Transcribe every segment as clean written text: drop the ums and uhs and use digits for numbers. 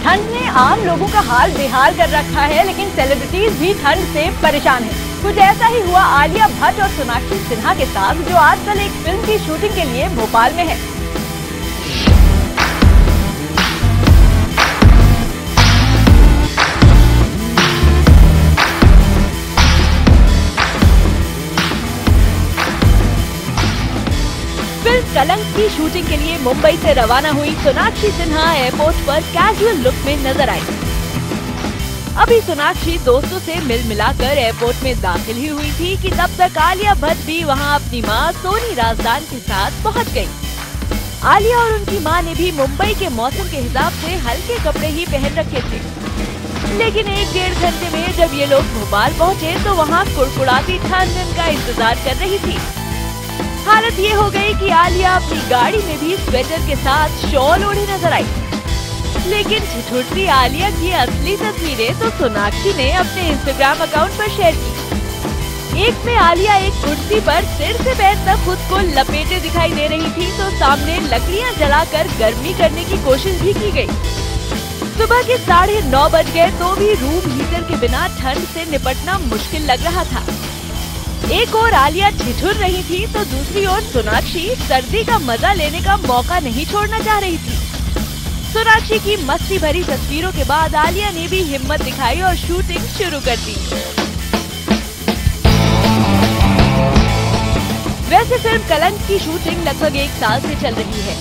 ठंड ने आम लोगों का हाल बेहाल कर रखा है, लेकिन सेलिब्रिटीज भी ठंड से परेशान हैं। कुछ ऐसा ही हुआ आलिया भट्ट और सोनाक्षी सिन्हा के साथ, जो आजकल एक फिल्म की शूटिंग के लिए भोपाल में है। फिल्म कलंक की शूटिंग के लिए मुंबई से रवाना हुई सोनाक्षी सिन्हा एयरपोर्ट पर कैजुअल लुक में नजर आई। अभी सोनाक्षी दोस्तों से मिल मिलाकर एयरपोर्ट में दाखिल ही हुई थी कि तब तक आलिया भट्ट भी वहां अपनी मां सोनी राजदान के साथ पहुंच गई। आलिया और उनकी मां ने भी मुंबई के मौसम के हिसाब से हल्के कपड़े ही पहन रखे थे, लेकिन 1-1.5 घंटे में जब ये लोग भोपाल पहुँचे तो वहाँ कुड़कुड़ाती ठंड इनका इंतजार कर रही थी। हालत ये हो गई कि आलिया अपनी गाड़ी में भी स्वेटर के साथ शॉल ओढ़े नजर आई, लेकिन ठिठुरती आलिया की असली तस्वीरें तो सोनाक्षी ने अपने इंस्टाग्राम अकाउंट पर शेयर की। एक में आलिया एक कुर्सी पर सिर से पैर तक खुद को लपेटे दिखाई दे रही थी, तो सामने लकड़ियां जलाकर गर्मी करने की कोशिश भी की गई। सुबह के 9:30 बज गए तो भी रूम हीटर के बिना ठंड से निपटना मुश्किल लग रहा था। एक ओर आलिया ठिठुर रही थी तो दूसरी ओर सोनाक्षी सर्दी का मजा लेने का मौका नहीं छोड़ना चाह रही थी। सोनाक्षी की मस्ती भरी तस्वीरों के बाद आलिया ने भी हिम्मत दिखाई और शूटिंग शुरू कर दी। वैसे फिल्म कलंक की शूटिंग लगभग 1 साल से चल रही है।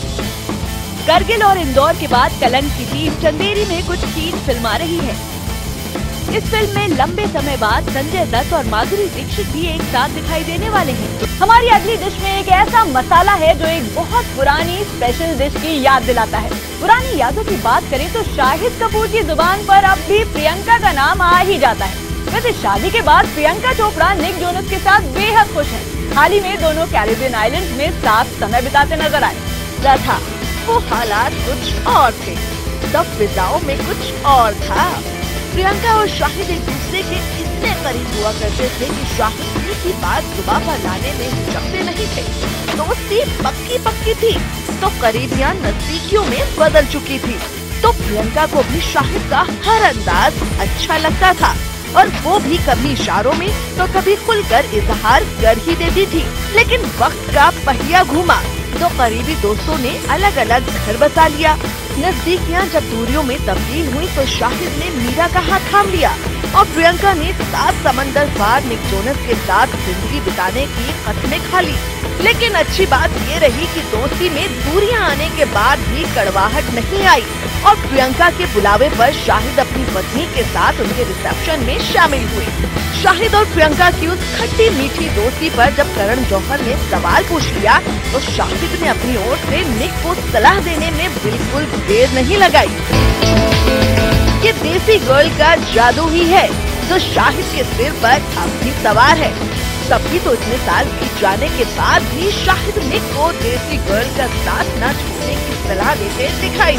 करगिल और इंदौर के बाद कलंक की टीम चंदेरी में कुछ सीन फिल्मा रही है। इस फिल्म में लंबे समय बाद संजय दत्त और माधुरी दीक्षित भी एक साथ दिखाई देने वाले हैं। हमारी अगली डिश में एक ऐसा मसाला है जो एक बहुत पुरानी स्पेशल डिश की याद दिलाता है। पुरानी यादों की बात करें तो शाहिद कपूर की जुबान पर अब भी प्रियंका का नाम आ ही जाता है। वैसे शादी के बाद प्रियंका चोपड़ा निक जोनस के साथ बेहद खुश है। हाल ही में दोनों कैरिबियन आइलैंड में साथ समय बिताते नजर आए। तथा वो हालात कुछ और थे, तब फिजाओं में कुछ और था। प्रियंका और शाहिद एक दूसरे के इतने करीब हुआ करते थे कि शाहिद की बात जुबान पर लाने में हिचकते नहीं थे। दोस्ती पक्की थी तो करीबियां नजदीकियों में बदल चुकी थी। तो प्रियंका को भी शाहिद का हर अंदाज अच्छा लगता था, और वो भी कभी इशारों में तो कभी खुलकर इजहार कर ही देती थी। लेकिन वक्त का पहिया घूमा तो करीबी दोस्तों ने अलग अलग घर बसा लिया। नजदीकियां जब दूरियों में तब्दील हुई तो शाहिद ने मीरा का हाथ थाम लिया और प्रियंका ने 7 समंदर पार निक जोनस के साथ जिंदगी बिताने की कस्में खा ली। लेकिन अच्छी बात ये रही कि दोस्ती में दूरियां आने के बाद भी कड़वाहट नहीं आई और प्रियंका के बुलावे पर शाहिद अपनी पत्नी के साथ उनके रिसेप्शन में शामिल हुए। शाहिद और प्रियंका की उस खट्टी मीठी दोस्ती पर जब करण जौहर ने सवाल पूछ लिया तो शाहिद ने अपनी ओर से निक को सलाह देने में बिल्कुल देर नहीं लगाई। ये देसी गर्ल का जादू ही है जो शाहिद के सिर पर अब भी सवार है। तभी तो इतने साल बीत जाने के बाद भी शाहिद निक को देसी गर्ल का साथ न छोड़ने की सलाह देते दिखाई।